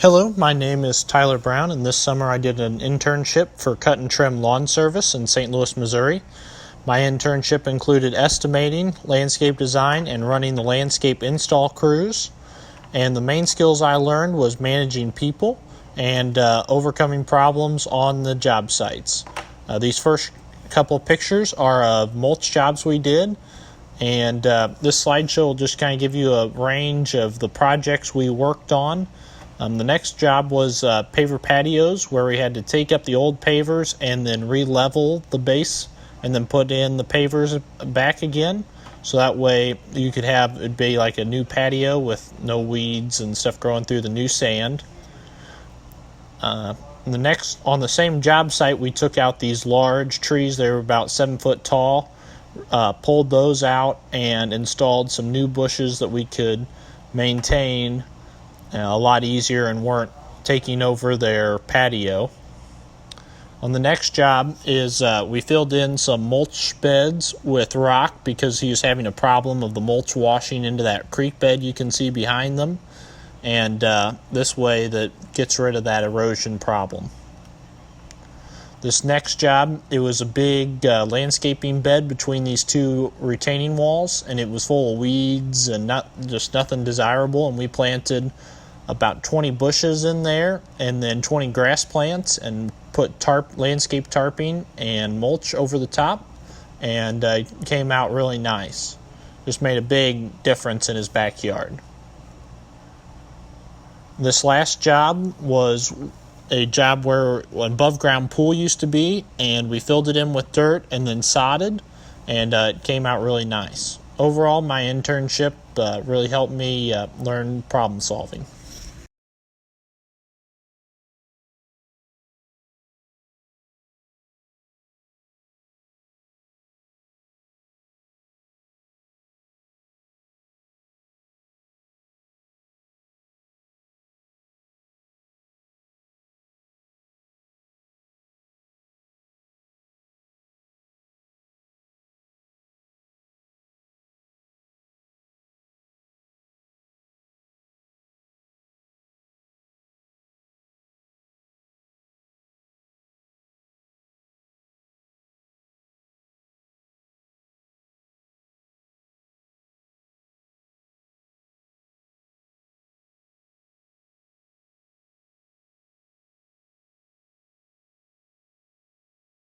Hello, my name is Tyler Brown, and this summer I did an internship for Cut and Trim Lawn Service in St. Louis, Missouri. My internship included estimating, landscape design, and running the landscape install crews. And the main skills I learned was managing people and overcoming problems on the job sites. These first couple of pictures are of mulch jobs we did. And this slideshow will just kind of give you a range of the projects we worked on. The next job was paver patios, where we had to take up the old pavers and then re-level the base and then put in the pavers back again. So that way you could have it'd be like a new patio with no weeds and stuff growing through the new sand. On the same job site, we took out these large trees. They were about 7 foot tall, pulled those out and installed some new bushes that we could maintain a lot easier and weren't taking over their patio. On the next job is we filled in some mulch beds with rock because he was having a problem of the mulch washing into that creek bed you can see behind them, and this way that gets rid of that erosion problem. This next job, it was a big landscaping bed between these two retaining walls, and it was full of weeds and nothing desirable, and we planted about 20 bushes in there and then 20 grass plants and put landscape tarping and mulch over the top, and it came out really nice. Just made a big difference in his backyard. This last job was a job where an above ground pool used to be, and we filled it in with dirt and then sodded, and it came out really nice. Overall, my internship really helped me learn problem solving.